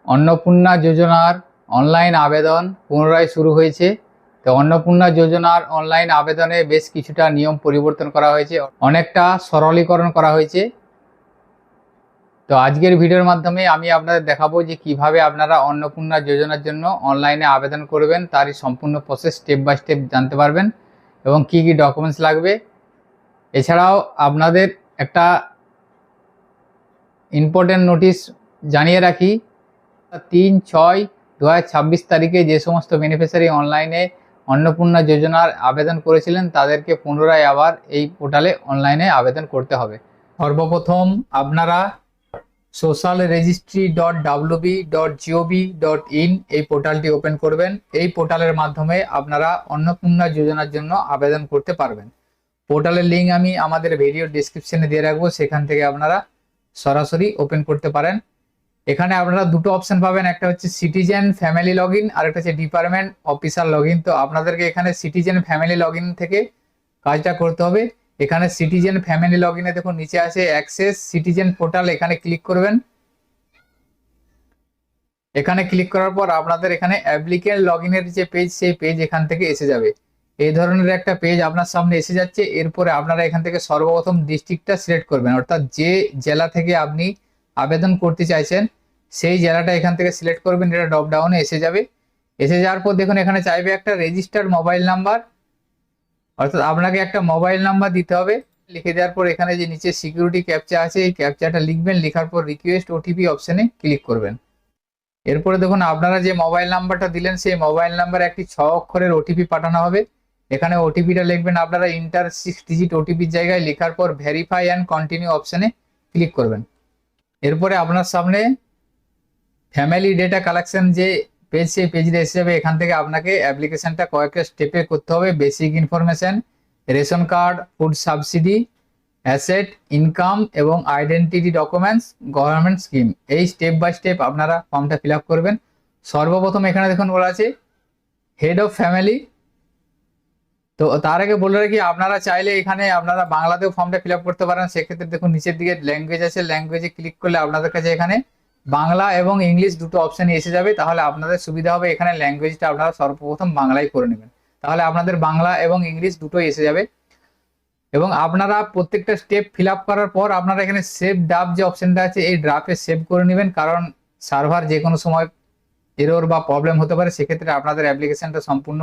অন্নপূর্ণা যোজনার অনলাইন আবেদন পুনরায় শুরু হয়েছে। তো অন্নপূর্ণা যোজনার অনলাইন আবেদনে বেশ কিছুটা নিয়ম পরিবর্তন করা হয়েছে, অনেকটা সরলীকরণ করা হয়েছে। তো আজকের ভিডিওর মাধ্যমে আমি আপনাদের দেখাবো যে কিভাবে আপনারা অন্নপূর্ণা যোজনার জন্য অনলাইনে আবেদন করবেন, তারই সম্পূর্ণ প্রসেস স্টেপ বাই স্টেপ জানতে পারবেন এবং কি কি ডকুমেন্টস লাগবে। এছাড়াও আপনাদের একটা ইম্পর্টেন্ট নোটিশ জানিয়ে রাখি, 3/6/2026 তারিখে যে সমস্ত বেনিফিশিয়ারি অনলাইনে অন্নপূর্ণা যোজনার আবেদন করেছিলেন তাদেরকে পুনরায় আবার এই পোর্টালে অনলাইনে আবেদন করতে হবে। সর্বপ্রথম আপনারা socialregistry.wb.gov.in এই পোর্টালটি ওপেন করবেন। এই পোর্টালের মাধ্যমে আপনারা অন্নপূর্ণা যোজনার জন্য আবেদন করতে পারবেন। পোর্টালের লিঙ্ক আমি আমাদের ভিডিও ডেসক্রিপশনে দিয়ে রাখবো, সেখান থেকে আপনারা সরাসরি ওপেন করতে পারেন। এখানে আপনারা দুটো অপশন পাবেন, একটা হচ্ছে সিটিজেন ফ্যামিলি লগ ইন আর একটা হচ্ছে ডিপার্টমেন্ট অফিসার লগ ইন। তো আপনাদেরকে এখানে সিটিজেন ফ্যামিলি লগ ইন থেকে কাজটা করতে হবে। এখানে সিটিজেন ফ্যামিলি লগ ইনে দেখুন নিচে আছে অ্যাক্সেস সিটিজেন পোর্টাল, এখানে ক্লিক করবেন। এখানে ক্লিক করার পর আপনাদের এখানে অ্যাপ্লিকেন্ট লগ ইনের যে পেজ, সেই পেজ এখান থেকে এসে যাবে। এই ধরনের একটা পেজ আপনার সামনে এসে যাচ্ছে। এরপরে আপনারা এখান থেকে সর্বপ্রথম ডিস্ট্রিক্টটা সিলেক্ট করবেন, অর্থাৎ যে জেলা থেকে আপনি আবেদন করতে চাইছেন সেই জেলাটা এখান থেকে সিলেক্ট করবেন। এটা ড্রপ ডাউনে এসে যাবে। এসে যাওয়ার পর দেখুন এখানে চাইবে একটা রেজিস্টার্ড মোবাইল নাম্বার, অর্থাৎ আপনাকে একটা মোবাইল নাম্বার দিতে হবে। লিখে দেওয়ার পর এখানে যে নিচে সিকিউরিটি ক্যাপচা আছে এই ক্যাপচাটা লিখবেন। লেখার পর রিকোয়েস্ট ওটিপি অপশনে ক্লিক করবেন। এরপরে দেখুন আপনারা যে মোবাইল নাম্বারটা দিলেন সেই মোবাইল নাম্বারে একটি 6 অক্ষরের ওটিপি পাঠানো হবে। এখানে ওটিপিটা লিখবেন আপনারা ইন্টার 6 ডিজিট ওটিপির জায়গায়। লেখার পর ভেরিফাই অ্যান্ড কন্টিনিউ অপশনে ক্লিক করবেন। এরপরে আপনার সামনে ফ্যামিলি ডেটা কালেকশন যে পেজ, সেই পেজটা এসে যাবে। এখান থেকে আপনাকে অ্যাপ্লিকেশনটা কয়েকটা স্টেপে করতে হবে। Basic information, ration card, food subsidy, asset, income এবং আইডেন্টিটি ডকুমেন্টস, গভর্নমেন্ট স্কিম, এই স্টেপ বাই স্টেপ আপনারা ফর্মটা ফিল আপ করবেন। সর্বপ্রথম এখানে দেখুন বলা আছে হেড অফ ফ্যামিলি। তো তার আগে বলে রাখি আপনারা চাইলে এখানে আপনারা বাংলাতেও ফর্মটা ফিল আপ করতে পারেন। সেক্ষেত্রে দেখুন নিচের দিকে ল্যাঙ্গুয়েজ আছে, ল্যাঙ্গুয়েজে ক্লিক করলে আপনাদের কাছে এখানে বাংলা এবং ইংলিশ দুটো অপশানই এসে যাবে। তাহলে আপনাদের সুবিধা হবে, এখানে ল্যাঙ্গুয়েজটা আপনারা সর্বপ্রথম বাংলায় করে নেবেন, তাহলে আপনাদের বাংলা এবং ইংলিশ দুটোই এসে যাবে। এবং আপনারা প্রত্যেকটা স্টেপ ফিল আপ করার পর আপনারা এখানে সেভ ড্রাফট যে অপশনটা আছে এই ড্রাফটে সেভ করে নেবেন, কারণ সার্ভার যে কোনো সময় এরর বা প্রবলেম হতে পারে। সেক্ষেত্রে আপনাদের অ্যাপ্লিকেশনটা সম্পূর্ণ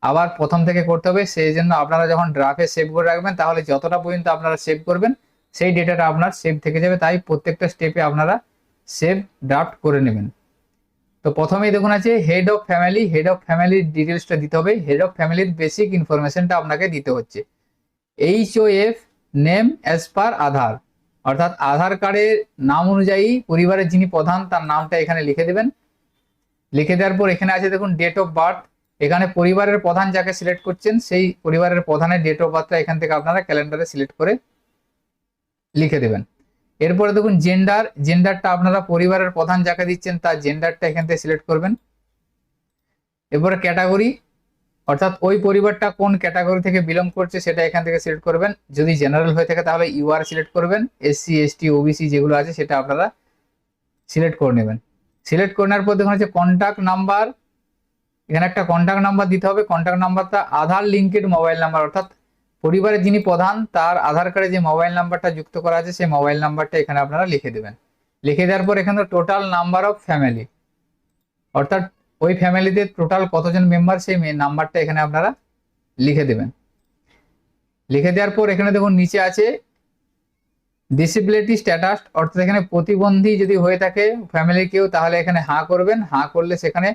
আবার প্রথম থেকে করতে হবে। সেই জন্য আপনারা যখন ড্রাফটে সেভ করে রাখবেন তাহলে যতটা পর্যন্ত আপনারা সেভ করবেন সেই ডেটাটা আপনার সেভ থেকে যাবে। তাই প্রত্যেকটা স্টেপে আপনারা সেভ ড্রাফট করে নেবেন। তো প্রথমেই দেখুন আছে head of family. Head of ফ্যামিলির ডিটেলসটা দিতে হবে। হেড অফ ফ্যামিলির বেসিক ইনফরমেশনটা আপনাকে দিতে হচ্ছে। HOF নেম অ্যাজ পার আধার, অর্থাৎ আধার কার্ডের নাম অনুযায়ী পরিবারের যিনি প্রধান তার নামটা এখানে লিখে দেবেন। লিখে দেওয়ার পর এখানে আছে দেখুন ডেট অফ বার্থ। এখানে পরিবারের প্রধান যাকে সিলেক্ট করছেন সেই পরিবারের প্রধানের ডেট অফ বার্থটা এখান থেকে আপনারা ক্যালেন্ডারে সিলেক্ট করে লিখে দেবেন। এরপরে দেখুন জেন্ডার। জেন্ডারটা আপনারা পরিবারের প্রধান যাকে দিচ্ছেন তার জেন্ডারটা এখান থেকে সিলেক্ট করবেন। এরপরে ক্যাটাগরি, অর্থাৎ ওই পরিবারটা কোন ক্যাটাগরি থেকে বিলং করছে সেটা এখান থেকে সিলেক্ট করবেন। যদি জেনারেল হয়ে থাকে তাহলে UR সিলেক্ট করবেন। SC ST OBC যেগুলো আছে সেটা আপনারা সিলেক্ট করে নেবেন। সিলেক্ট করে নেওয়ার পর দেখুন হচ্ছে কন্ট্যাক্ট নাম্বার। এখানে একটা কন্ট্যাক্ট নাম্বার দিতে হবে। কন্ট্যাক্ট নাম্বারটা আধার লিঙ্কেড মোবাইল নাম্বার, অর্থাৎ পরিবারের যিনি প্রধান তার আধার কার্ডে যে মোবাইল নাম্বারটা যুক্ত করা আছে সেই মোবাইল নাম্বারটা এখানে আপনারা লিখে দেবেন। লিখে দেওয়ার পর এখানে টোটাল নাম্বার অফ ফ্যামিলি, অর্থাৎ ওই ফ্যামিলিতে টোটাল কতজন মেম্বার সেই নাম্বারটা এখানে আপনারা লিখে দেবেন। লিখে দেওয়ার পর এখানে দেখুন নিচে আছে ডিসেবিলিটি স্ট্যাটাস, অর্থাৎ এখানে প্রতিবন্ধী যদি হয়ে থাকে ফ্যামিলির কেউ তাহলে এখানে হাঁ করবেন। হাঁ করলে সেখানে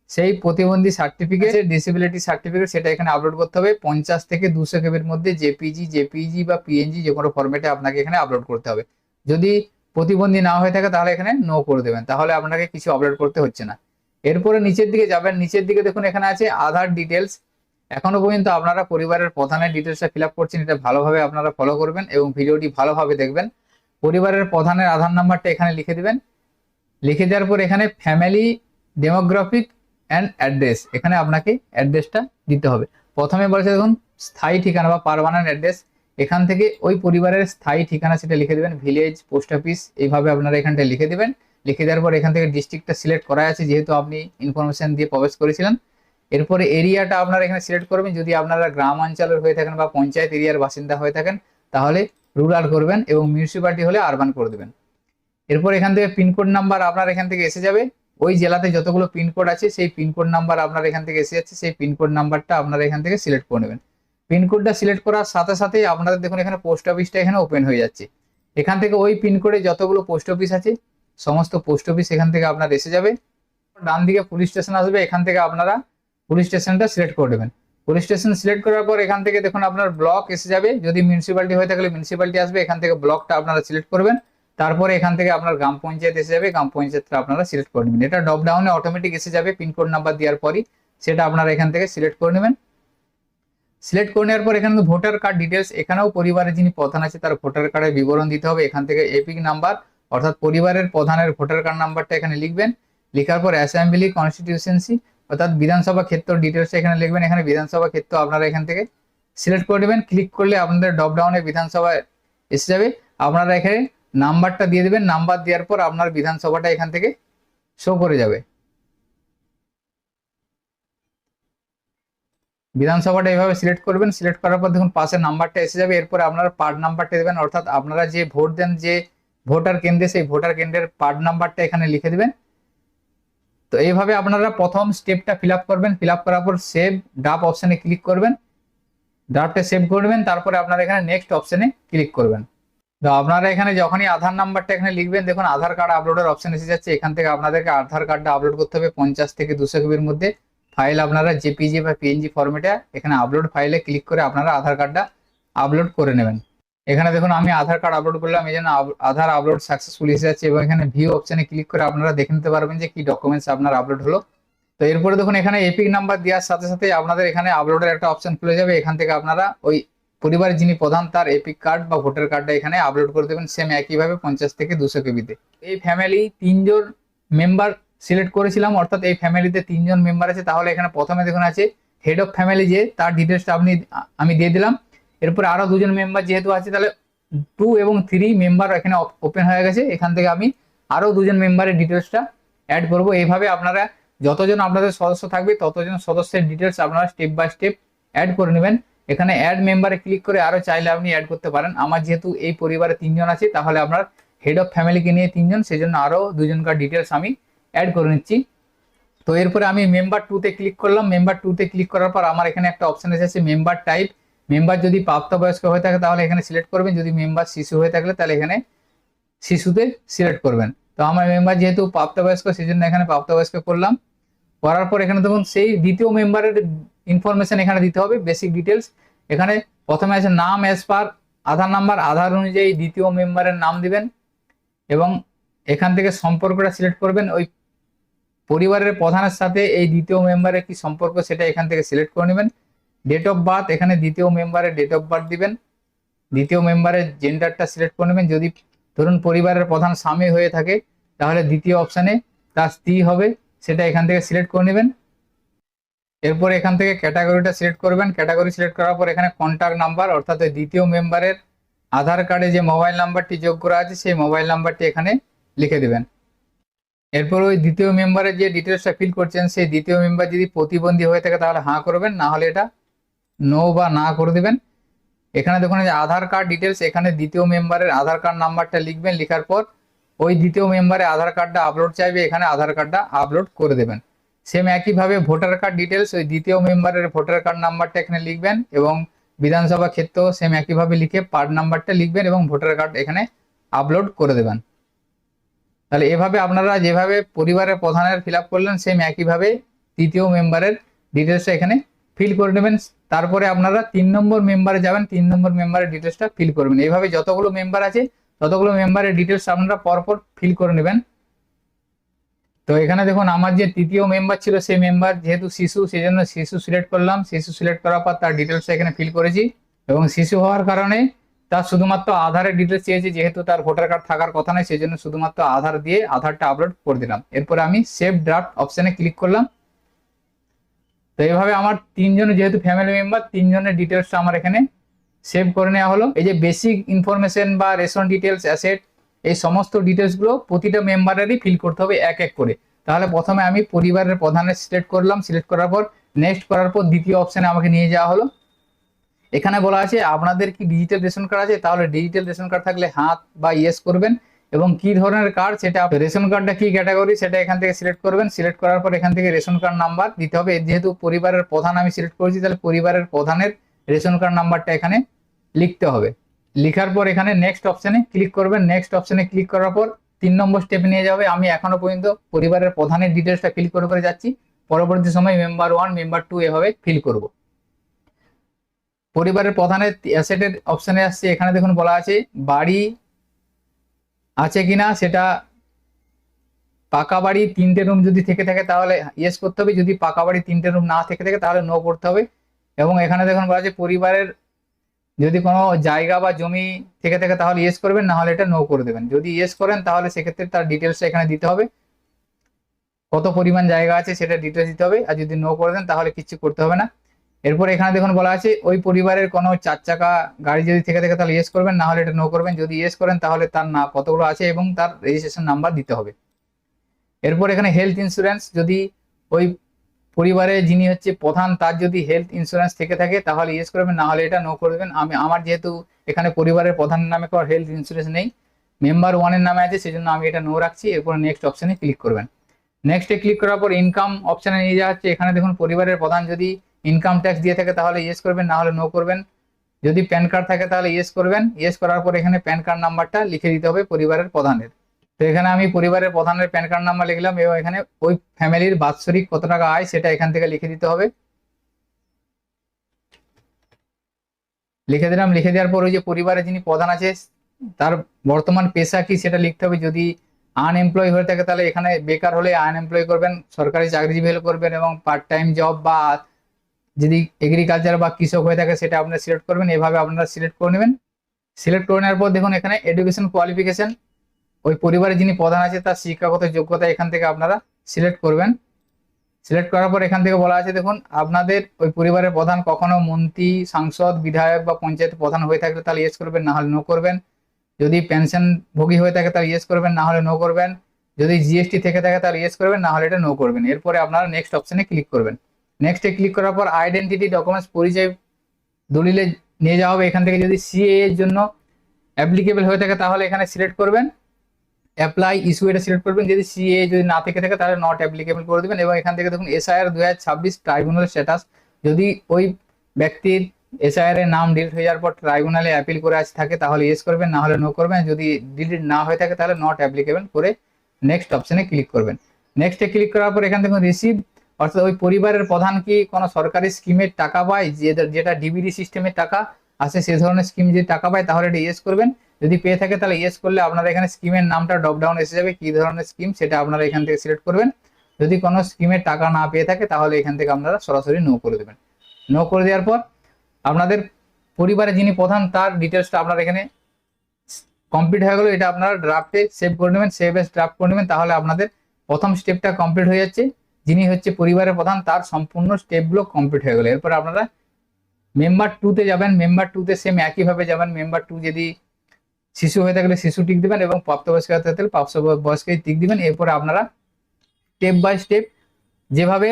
সেই প্রতিবন্ধী সার্টিফিকেট, ডিসেবিলিটি সার্টিফিকেট সেটা এখানে আপলোড করতে হবে। 50 থেকে 200 KB মধ্যে JPG বা PNG যে কোনো ফরম্যাটে আপনাকে এখানে আপলোড করতে হবে। যদি প্রতিবন্ধী না হয়ে থাকে তাহলে এখানে নো করে দেবেন, তাহলে আপনাকে কিছু আপলোড করতে হচ্ছে না। এরপরে নিচের দিকে যাবেন। নিচের দিকে দেখুন এখানে আছে আধার ডিটেলস। এখনো পর্যন্ত আপনারা পরিবারের প্রধানের ডিটেলসটা ফিল আপ করছেন, এটা ভালোভাবে আপনারা ফলো করবেন এবং ভিডিওটি ভালোভাবে দেখবেন। পরিবারের প্রধানের আধার নাম্বারটা এখানে লিখে দিবেন। লিখে দেওয়ার পর এখানে ফ্যামিলি ডেমোগ্রাফিক অ্যান্ড অ্যাড্রেস, এখানে আপনাকে অ্যাড্রেসটা দিতে হবে। প্রথমে বলেছে দেখুন স্থায়ী ঠিকানা বা পার্মানেন্ট অ্যাড্রেস, এখান থেকে ওই পরিবারের স্থায়ী ঠিকানা সেটা লিখে দেবেন। ভিলেজ, পোস্ট অফিস, এইভাবে আপনারা এখানটা লিখে দেবেন। লিখে দেওয়ার পর এখান থেকে ডিস্ট্রিক্টটা সিলেক্ট করা আছে, যেহেতু আপনি ইনফরমেশন দিয়ে প্রবেশ করেছিলেন। এরপরে এরিয়াটা আপনারা এখানে সিলেক্ট করবেন, যদি আপনারা গ্রাম অঞ্চলের হয়ে থাকেন বা পঞ্চায়েত এরিয়ার বাসিন্দা হয়ে থাকেন তাহলে রুরাল করবেন, এবং মিউনিসিপ্যালিটি হলে আরবান করে দেবেন। এরপর এখান থেকে পিনকোড নাম্বার আপনার এখান থেকে এসে যাবে, ওই জেলাতে যতগুলো পিনকোড আছে সেই পিনকোড নাম্বার আপনার এখান থেকে এসে যাচ্ছে, সেই পিনকোড নাম্বারটা আপনারা এখান থেকে সিলেক্ট করে নেবেন। পিনকোডটা সিলেক্ট করার সাথে সাথেই আপনাদের দেখুন এখানে পোস্ট অফিসটা এখানে ওপেন হয়ে যাচ্ছে। এখান থেকে ওই পিনকোডে যতগুলো পোস্ট অফিস আছে সমস্ত পোস্ট অফিস এখান থেকে আপনার এসে যাবে। ডান দিকে পুলিশ স্টেশন আসবে, এখান থেকে আপনারা পুলিশ স্টেশনটা সিলেক্ট করে দেবেন। পুলিশ স্টেশন সিলেক্ট করার পর এখান থেকে দেখুন আপনার ব্লক এসে যাবে, যদি মিউনিসিপ্যালিটি হয়ে থাকলে মিউনিসিপ্যালিটি আসবে, এখান থেকে ব্লকটা আপনারা সিলেক্ট করবেন। তারপরে এখান থেকে আপনার গ্রাম পঞ্চায়েত এসে যাবে, গ্রাম পঞ্চায়েতটা আপনারা সিলেক্ট করে নেবেন। এটা ড্রপ ডাউনে অটোমেটিক এসে যাবে পিনকোড নাম্বার দেওয়ার পরই, সেটা আপনারা এখান থেকে সিলেক্ট করে নেবেন। সিলেক্ট করে নেওয়ার পর এখানে ভোটার কার্ড ডিটেলস, এখানেও পরিবারের যিনি প্রধান আছে তার ভোটার কার্ডের বিবরণ দিতে হবে। এখান থেকে এপিক নাম্বার অর্থাৎ পরিবারের প্রধানের ভোটার কার্ড নাম্বারটা এখানে লিখবেন। লেখার পর অ্যাসেম্বলি কনস্টিটিউশনসি অর্থাৎ বিধানসভা ক্ষেত্র ডিটেলস এখানে লিখবেন। এখানে বিধানসভা ক্ষেত্র আপনারা এখান থেকে সিলেক্ট করে নেবেন। ক্লিক করলে আপনাদের ড্রপ ডাউনে বিধানসভা এসে যাবে, আপনারা এখানে নাম্বারটা দিয়ে দেবেন। নাম্বার দেওয়ার পর আপনার বিধানসভাটা এখান থেকে শো করে যাবে। বিধানসভাটা এইভাবে সিলেক্ট করবেন। সিলেক্ট করার পর দেখুন পাশে নাম্বারটা এসে যাবে। এরপর আপনারা পার্ট নাম্বারটা দেবেন, অর্থাৎ আপনারা যে ভোট দেন যে ভোটার কেন্দ্রে সেই ভোটার কেন্দ্রের পার্ট নাম্বারটা এখানে লিখে দেবেন। তো এইভাবে আপনারা প্রথম স্টেপটা ফিল আপ করবেন। ফিল আপ করার পর সেভ ড্রাফট অপশনে ক্লিক করবেন, ড্রাফটে সেভ করবেন। তারপরে আপনারা এখানে নেক্সট অপশনে ক্লিক করবেন। তো আপনারা এখানে যখনই আধার নাম্বারটা এখানে লিখবেন দেখুন আধার কার্ড আপলোডের অপশন এসে যাচ্ছে। এখান থেকে আপনাদেরকে আধার কার্ডটা আপলোড করতে হবে 50 থেকে 200 কেবির মধ্যে। ফাইল আপনারা জেপিজি বা পিএনজি ফরম্যাটে এখানে আপলোড ফাইলে ক্লিক করে আপনারা আধার কার্ডটা আপলোড করে নেবেন। এখানে দেখুন আমি আধার কার্ড আপলোড করলাম, এই জন্য আধার আপলোড সাকসেসফুল এসে যাচ্ছে, এবং এখানে ভিউ অপশনে ক্লিক করে আপনারা দেখে নিতে পারবেন যে কি ডকুমেন্টস আপনার আপলোড হলো। তো এরপরে দেখুন এখানে এপিক নাম্বার দেওয়ার সাথে সাথে আপনাদের এখানে আপলোডের একটা অপশন খুলে যাবে। এখান থেকে আপনারা ওই পরিবারের যিনি প্রধান তার এপিক কার্ড বা ভোটার কার্ডটা এখানে আপলোড করে দেবেন, সেম একইভাবে 50 থেকে 200 কেবিতে। এই ফ্যামিলি 3 জন মেম্বার সিলেক্ট করেছিলাম, অর্থাৎ এই ফ্যামিলিতে 3 জন মেম্বার আছে। তাহলে এখানে প্রথমে দেখুন আছে হেড অফ ফ্যামিলি, যে তার ডিটেলসটা আমি দিয়ে দিলাম। এরপরে আরো 2 জন মেম্বার যেহেতু আছে তাহলে 2 এবং 3 মেম্বার এখানে ওপেন হয়ে গেছে। এখান থেকে আমি আরো 2 জন মেম্বারের ডিটেলসটা অ্যাড করব। এইভাবে আপনারা যতজন আপনাদের সদস্য থাকবে ততজন সদস্যের ডিটেলস আপনারা স্টেপ বাই স্টেপ অ্যাড করে নেবেন। এখানে অ্যাড মেম্বারে ক্লিক করে আরো চাইলে আপনি অ্যাড করতে পারেন। আমার যেহেতু এই পরিবারে 3 জন আছে তাহলে আপনার হেড অফ ফ্যামিলিকে নিয়ে 3 জন, সেজন্য আরো 2 জনকার ডিটেলস আমি অ্যাড করে নিচ্ছি। তো এরপরে আমি মেম্বার 2তে ক্লিক করলাম। মেম্বার 2তে ক্লিক করার পর আমার এখানে একটা অপশন এসেছে মেম্বার টাইপ। মেম্বার যদি প্রাপ্তবয়স্ক হয়ে থাকে তাহলে এখানে সিলেক্ট করবেন, যদি মেম্বার শিশু হয়ে থাকলে তাহলে এখানে শিশুতে সিলেক্ট করবেন। তো আমার মেম্বার যেহেতু প্রাপ্তবয়স্ক সেজন্য এখানে প্রাপ্তবয়স্ক করলাম। করার পর এখানে দেখুন সেই দ্বিতীয় মেম্বারের ইনফরমেশন এখানে দিতে হবে, বেসিক ডিটেলস। এখানে প্রথমে আছে নাম অ্যাজ পার আধার নাম্বার, আধার অনুযায়ী দ্বিতীয় মেম্বারের নাম দিবেন, এবং এখান থেকে সম্পর্কটা সিলেক্ট করবেন। ওই পরিবারের প্রধানের সাথে এই দ্বিতীয় মেম্বারের কি সম্পর্ক সেটা এখান থেকে সিলেক্ট করে নেবেন। ডেট অফ বার্থ, এখানে দ্বিতীয় মেম্বারের ডেট অফ বার্থ দিবেন। দ্বিতীয় মেম্বারের জেন্ডারটা সিলেক্ট করে নেবেন। যদি ধরুন পরিবারের প্রধান স্বামী হয়ে থাকে তাহলে দ্বিতীয় অপশানে তার স্ত্রী হবে, সেটা এখান থেকে সিলেক্ট করে নেবেন। এরপর এখান থেকে ক্যাটাগরিটা সিলেক্ট করবেন। ক্যাটাগরি সিলেক্ট করার পর এখানে কন্ট্যাক্ট নাম্বার, অর্থাৎ দ্বিতীয় মেম্বারের আধার কার্ডে যে মোবাইল নাম্বারটি যোগ করা আছে সেই মোবাইল নাম্বারটি এখানে লিখে দেবেন। এরপর ওই দ্বিতীয় মেম্বারের যে ডিটেলসটা ফিল করছেন সেই দ্বিতীয় মেম্বার যদি প্রতিবন্ধী হয়ে থাকে তাহলে হাঁ করবেন, না হলে এটা নো বা না করে দেবেন। এখানে দেখুন যে আধার কার্ড ডিটেলস, এখানে দ্বিতীয় মেম্বারের আধার কার্ড নাম্বারটা লিখবেন। লেখার পর ওই দ্বিতীয় মেম্বারে আধার কার্ডটা আপলোড চাইবে, এখানে আধার কার্ডটা আপলোড করে দেবেন। সেম একইভাবে ভোটার কার্ড ডিটেলস, ওই দ্বিতীয় মেম্বারের ভোটার কার্ড নাম্বারটা এখানে লিখবেন, এবং বিধানসভা ক্ষেত্র সেম একইভাবে লিখে পার্ট নাম্বারটা লিখবেন এবং ভোটার কার্ড এখানে আপলোড করে দেবেন। তাহলে এভাবে আপনারা যেভাবে পরিবারের প্রধানের ফিল আপ করলেন সেম একইভাবে তৃতীয় মেম্বারের ডিটেলসটা এখানে ফিল করে নেবেন। তারপরে আপনারা 3 নম্বর মেম্বারে যাবেন, 3 নম্বর মেম্বারের ডিটেলসটা ফিল করবেন। এইভাবে যতগুলো মেম্বার আছে ততগুলো মেম্বারের ডিটেলস আপনারা পরপর ফিল করে নেবেন। তো এখানে দেখুন আমার যে তৃতীয় মেম্বার ছিল সেই মেম্বার যেহেতু শিশু, সেই জন্য শিশু সিলেক্ট করলাম। শিশু সিলেক্ট করার পর তার ডিটেলসটা এখানে ফিল করেছি, এবং শিশু হওয়ার কারণে তার শুধুমাত্র আধারের ডিটেলস চেয়েছি, যেহেতু তার ভোটার কার্ড থাকার কথা নয় সেই জন্য শুধুমাত্র আধার দিয়ে আধারটা আপলোড করে দিলাম। এরপরে আমি সেভ ড্রাফট অপশনে ক্লিক করলাম। তো এইভাবে আমার 3 জন যেহেতু ফ্যামিলি মেম্বার 3 জনের ডিটেলসটা আমার এখানে সেভ করে নেওয়া হলো। এই যে বেসিক ইনফরমেশন বা রেশন ডিটেলস, অ্যাসেট এই সমস্ত ডিটেলসগুলো প্রতিটা মেম্বারেরই ফিল করতে হবে এক এক করে। তাহলে প্রথমে আমি পরিবারের প্রধানের সিলেক্ট করলাম, সিলেক্ট করার পর নেক্সট করার পর দ্বিতীয় অপশানে আমাকে নিয়ে যাওয়া হলো। এখানে বলা আছে আপনাদের কি ডিজিটাল রেশন কার্ড আছে, তাহলে ডিজিটাল রেশন কার্ড থাকলে হাত বা ইয়েস করবেন, এবং কি ধরনের কার্ড সেটা রেশন কার্ডটা কি ক্যাটাগরি সেটা এখান থেকে সিলেক্ট করবেন। সিলেক্ট করার পর এখান থেকে রেশন কার্ড নাম্বার দিতে হবে। যেহেতু পরিবারের প্রধান আমি সিলেক্ট করেছি, তাহলে পরিবারের প্রধানের রেশন কার্ড নাম্বারটা এখানে লিখতে হবে। লিখার পর এখানে নেক্সট অপশানে ক্লিক করবেন। নেক্সট অপশানে ক্লিক করার পর 3 নম্বর স্টেপে নিয়ে যাবে। আমি এখনো পর্যন্ত পরিবারের প্রধানের ডিটেলসটা ফিল করে করে যাচ্ছি, পরবর্তী সময় মেম্বার 1 মেম্বার 2 এভাবে ফিল করব। পরিবারের প্রধানের অ্যাসেটের অপশানে আসছে, এখানে দেখুন বলা আছে বাড়ি আছে কিনা, সেটা পাকা বাড়ি 3টে রুম যদি থেকে থাকে তাহলে ইয়েস করতে হবে, যদি পাকা বাড়ি 3টে রুম না থেকে থাকে তাহলে নো করতে হবে। এবং এখানে দেখুন বলা আছে পরিবারের যদি কোনো জায়গা বা জমি থেকে থাকে তাহলে ইয়েস করবেন, না হলে এটা নো করে দেবেন। যদি ইয়েস করেন তাহলে সেক্ষেত্রে তার ডিটেলসটা এখানে দিতে হবে, কত পরিমাণ জায়গা আছে সেটা ডিটেলস দিতে হবে, আর যদি নো করে দেন তাহলে কিছু করতে হবে না। এরপর এখানে দেখুন বলা আছে ওই পরিবারের কোনো 4 চাকা গাড়ি যদি থেকে থাকে তাহলে ইয়েস করবেন, না হলে এটা নো করবেন। যদি ইয়েস করেন তাহলে তার না কতগুলো আছে এবং তার রেজিস্ট্রেশন নাম্বার দিতে হবে। এরপর এখানে হেলথ ইন্স্যুরেন্স, যদি ওই পরিবারে যিনি হচ্ছে প্রধান তার যদি হেলথ ইন্স্যুরেন্স থেকে থাকে তাহলে ইয়েস করবেন, না হলে এটা নো করে দেবেন। আমার যেহেতু এখানে পরিবারের প্রধানের নামে কোনো হেলথ ইন্স্যুরেন্স নেই, মেম্বার 1-এর নামে আছে, সেজন্য আমি এটা নো রাখছি। এরপর নেক্সট অপশানে ক্লিক করবেন। নেক্সটে ক্লিক করার পর ইনকাম অপশানে নিয়ে যাওয়া হচ্ছে। এখানে দেখুন পরিবারের প্রধান যদি ইনকাম ট্যাক্স দিয়ে থাকে তাহলে ইয়েস করবেন, না হলে নো করবেন। যদি প্যান কার্ড থাকে তাহলে ইয়েস করবেন। ইয়েস করার পর এখানে প্যান কার্ড নাম্বারটা লিখে দিতে হবে পরিবারের প্রধানের। তো এখানে আমি পরিবারের প্রধানের প্যান কার্ড নাম্বার লিখলাম, এবং এখানে ওই ফ্যামিলির বাৎসরিক কত টাকা আয় সেটা এখান থেকে লিখে দিতে হবে। লিখে দিলাম। লিখে দেওয়ার পর ওই যে পরিবারে যিনি প্রধান আছে তার বর্তমান পেশা কি সেটা লিখতে হবে। যদি আনএমপ্লয় হয়ে থাকে তাহলে এখানে বেকার হলে আনএমপ্লয় করবেন, সরকারি চাকরিজীবী হলে করবেন, এবং পার্ট টাইম জব বা যদি এগ্রিকালচার বা কৃষক হয়ে থাকে সেটা আপনারা সিলেক্ট করবেন। এভাবে আপনারা সিলেক্ট করে নেবেন। সিলেক্ট করে নেওয়ার পর দেখুন এখানে এডুকেশন কোয়ালিফিকেশন, ওই পরিবারে যিনি প্রধান আছে তার শিক্ষাগত যোগ্যতা এখান থেকে আপনারা সিলেক্ট করবেন। সিলেক্ট করার পর এখান থেকে বলা আছে দেখুন আপনাদের ওই পরিবারের প্রধান কখনো মন্ত্রী, সাংসদ, বিধায়ক বা পঞ্চায়েত প্রধান হয়ে থাকলে তাহলে ইয়েস করবেন, না হলে নো করবেন। যদি পেনশন ভোগী হয়ে থাকে তাহলে ইয়েস করবেন, না হলে নো করবেন। যদি জিএসটি থেকে থাকে তাহলে ইয়েস করবেন, না হলে এটা নো করবেন। এরপরে আপনারা নেক্সট অপশনে ক্লিক করবেন। নেক্সটে ক্লিক করার পর আইডেন্টিটি ডকুমেন্টস পরিচয় দলিলে নিয়ে যাওয়া হবে। এখান থেকে যদি সিএ এর জন্য অ্যাপ্লিকেবল হয়ে থাকে তাহলে এখানে সিলেক্ট করবেন, অ্যাপ্লাই ইস্যু এটা সিলেক্ট করবেন। যদি সিএ যদি না থেকে থাকে তাহলে নট অ্যাপ্লিকেবল করে দেবেন। এবং এখান থেকে দেখুন এসআইআর 2026 ট্রাইব্যুনাল স্ট্যাটাস, যদি ওই ব্যক্তির এসআইআর এর নাম ডিলিট হয়ে যাওয়ার পর ট্রাইব্যুনালে অ্যাপিল করে আছে থাকে তাহলে ইয়েস করবেন, না হলে নো করবেন। যদি ডিলিট না হয়ে থাকে তাহলে নট অ্যাপ্লিকেবল করে নেক্সট অপশনে ক্লিক করবেন। নেক্সটে ক্লিক করার পর এখান থেকে রিসিভ, অর্থাৎ ওই পরিবারের প্রধান কি কোনো সরকারি স্কিমের টাকা পায়, যেটা ডিবিডি সিস্টেমের টাকা আসে সে ধরনের স্কিম যদি টাকা পায় তাহলে এটা ইয়েস করবেন। যদি পেয়ে থাকে তাহলে ইয়েস করলে আপনারা এখানে স্কিমের নামটা ড্রপ ডাউন এসে যাবে, কি ধরনের স্কিম সেটা আপনারা এখান থেকে সিলেক্ট করবেন। যদি কোনো স্কিমের টাকা না পেয়ে থাকে তাহলে এখান থেকে আপনারা সরাসরি নো করে দেবেন। নো করে দেওয়ার পর আপনাদের পরিবারে যিনি প্রধান তার ডিটেলসটা আপনারা এখানে কমপ্লিট হয়ে গেল। এটা আপনারা ড্রাফটে সেভ করে নেবেন, সেভ এস ড্রাফট করে নেবেন। তাহলে আপনাদের প্রথম স্টেপটা কমপ্লিট হয়ে যাচ্ছে, যিনি হচ্ছে পরিবারের প্রধান তার সম্পূর্ণ স্টেপগুলো কমপ্লিট হয়ে গেল। এরপর আপনারা মেম্বার 2-তে যাবেন। মেম্বার 2-তে সেম একইভাবে যাবেন। মেম্বার 2 যদি শিশু হয়ে থাকলে শিশু টিক দিবেন, এবং প্রাপ্তবয়স্ক হয়ে থাকলে প্রাপ্তবয়স্কে টিক দিবেন। এরপরে আপনারা স্টেপ বাই স্টেপ যেভাবে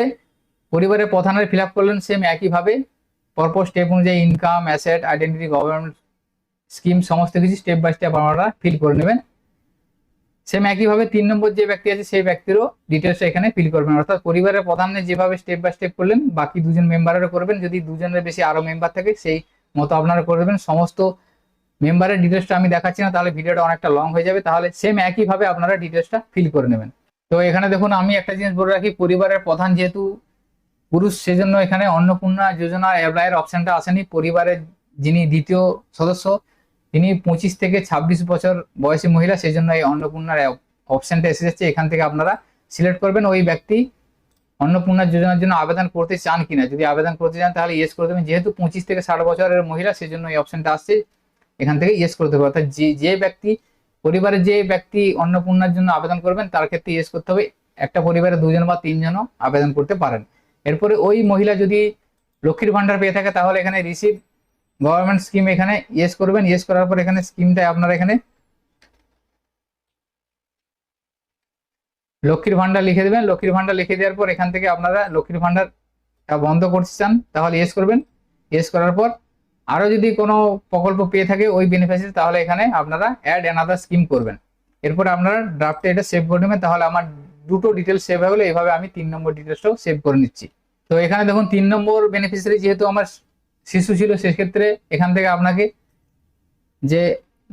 পরিবারের প্রধানের ফিল আপ করলেন সেম একইভাবে পরপর স্টেপ অনুযায়ী income, asset, identity, government scheme সমস্ত কিছু স্টেপ বাই স্টেপ আপনারা ফিল করে নেবেন। সেম একইভাবে 3 নম্বর যে ব্যক্তি আছে সেই ব্যক্তিরও ডিটেলস এখানে ফিল করবেন। অর্থাৎ পরিবারের প্রধানের যেভাবে স্টেপ বাই স্টেপ করলেন বাকি 2জন মেম্বারেরও করবেন। যদি 2জনের বেশি আরো মেম্বার থাকে সেই মতো আপনারা করবেন। সমস্ত মেম্বারের ডিটেলসটা আমি দেখাচ্ছি না, তাহলে ভিডিওটা অনেকটা লং হয়ে যাবে। তাহলে সেম একইভাবে আপনারা ডিটেলসটা ফিল করে নেবেন। তো এখানে দেখুন আমি একটা জিনিস বলে রাখি, পরিবারের প্রধান যেহেতু পুরুষ সেজন্য এখানে অন্নপূর্ণা যোজনা অ্যাপ্লাইয়ের অপশনটা আসেনি। পরিবারের যিনি দ্বিতীয় সদস্য তিনি 25 থেকে 26 বছর বয়সী মহিলা, সেই জন্য এই অন্নপূর্ণার অপশনটা এসে যাচ্ছে। এখান থেকে আপনারা সিলেক্ট করবেন ওই ব্যক্তি অন্নপূর্ণা যোজনার জন্য আবেদন করতে চান কিনা। যদি আবেদন করতে চান তাহলে ইয়েস করে দেবেন। যেহেতু 25 থেকে 60 বছরের মহিলা সেই জন্য এই অপশনটা আসছে, এখান থেকে ইয়েস করতে হবে। অর্থাৎ যে ব্যক্তি পরিবারের যে ব্যক্তি অন্নপূর্ণার জন্য আবেদন করবেন তার ক্ষেত্রে ইয়েস করতে হবে। একটা পরিবারে 2জন বা 3জনও আবেদন করতে পারেন। এরপরে ওই মহিলা যদি লক্ষ্মীর ভান্ডার পেয়ে থাকে তাহলে এখানে রিসিভ গভর্নমেন্ট স্কিম এখানে ইয়েস করবেন। ইয়েস করার পর এখানে স্কিমটা আপনারা এখানে লক্ষ্মীর ভান্ডার লিখে দেবেন। লক্ষ্মীর ভান্ডার লিখে দেওয়ার পর এখান থেকে আপনারা লক্ষ্মীর ভান্ডার বন্ধ করতে চান তাহলে ইয়েস করবেন। ইয়েস করার পর আরো যদি কোনো প্রকল্প পেয়ে থাকে ওই বেনিফিশিয়ারি, তাহলে এখানে আপনারা অ্যাড অ্যানাদার স্কিম করবেন। এরপরে আপনারা ড্রাফটে এটা সেভ করে নেবেন। তাহলে আমার দুটো ডিটেলস সেভ হয়ে গেলো। এইভাবে আমি 3 নম্বর ডিটেলসটাও সেভ করে নিচ্ছি। তো এখানে দেখুন 3 নম্বর বেনিফিশিয়ারি যেহেতু আমার শিশু ছিল, সেক্ষেত্রে এখান থেকে আপনাকে যে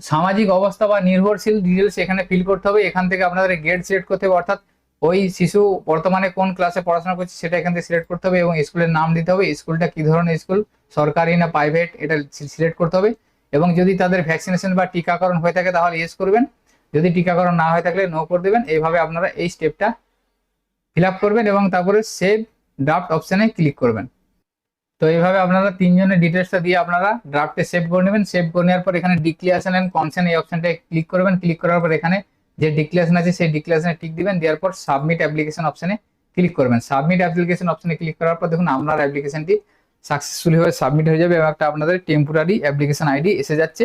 সামাজিক অবস্থা বা নির্ভরশীল ডিটেলস এখানে ফিল করতে হবে। এখান থেকে আপনাদের গ্রেড সিলেক্ট করতে হবে, অর্থাৎ ওই শিশু বর্তমানে কোন ক্লাসে পড়াশোনা করছে সেটা এখান থেকে সিলেক্ট করতে হবে এবং স্কুলের নাম দিতে হবে। স্কুলটা কি ধরনের স্কুল, সরকারি না প্রাইভেট, এটা সিলেক্ট করতে হবে। এবং যদি তাদের ভ্যাকসিনেশন বা টিকাকরণ হয়ে থাকে তাহলে ইয়েস করবেন, যদি টিকাকরণ না হয়ে থাকলে নো করে দেবেন। এইভাবে আপনারা এই স্টেপটা ফিল আপ করবেন এবং তারপরে সেভ ড্রাফট অপশানে ক্লিক করবেন। তো এইভাবে আপনারা 3 জনের ডিটেলসটা দিয়ে আপনারা ড্রাফটে সেভ করে নেবেন। সেভ করে নেওয়ার পর এখানে ডিক্লারেশন এন্ড কনসেন্ট এই অপশনটায় ক্লিক করবেন। ক্লিক করার পর এখানে যে ডিক্লারেশন আছে সেই ডিক্লারেশনে টিক দিবেন। দেওয়ার পর সাবমিট অ্যাপ্লিকেশন অপশনে ক্লিক করবেন। সাবমিট অ্যাপ্লিকেশন অপশনে ক্লিক করার পর দেখুন আপনার অ্যাপ্লিকেশনটি সাকসেসফুলি হয়ে সাবমিট হয়ে যাবে এবং একটা আপনাদের টেম্পোরারি অ্যাপ্লিকেশন আইডি এসে যাচ্ছে।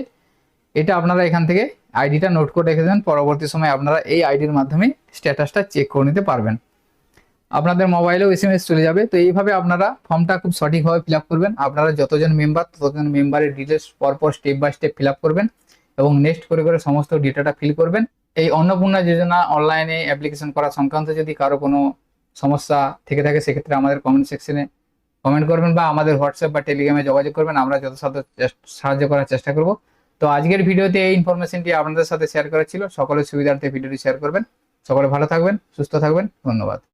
এটা আপনারা এখান থেকে আইডিটা নোট করে রেখে দেবেন। পরবর্তী সময় আপনারা এই আইডির মাধ্যমে স্ট্যাটাসটা চেক করে নিতে পারবেন। আপনাদের মোবাইলেও এসএমএস চলে যাবে। তো এইভাবে আপনারা ফর্মটা খুব সঠিকভাবে ফিল আপ করবেন। আপনারা যতজন মেম্বার ততজন মেম্বারের ডিটেলস পরপর step by step fill up করবেন এবং নেক্সট করে করে সমস্ত ডেটাটা ফিল করবেন। এই অন্নপূর্ণা যোজনা অনলাইনে অ্যাপ্লিকেশন করা সংক্রান্ত যদি কারো কোনো সমস্যা থেকে থাকে সেক্ষেত্রে আমাদের কমেন্ট সেকশনে কমেন্ট করবেন বা আমাদের হোয়াটসঅ্যাপ বা টেলিগ্রামে যোগাযোগ করবেন। আমরা যথাসাধ্য সাহায্য করার চেষ্টা করব। তো আজকের ভিডিওতে এই ইনফরমেশনটি আপনাদের সাথে শেয়ার করা ছিল। সকলের সুবিধার্থে ভিডিওটি শেয়ার করবেন। সকলে ভালো থাকবেন, সুস্থ থাকবেন। ধন্যবাদ।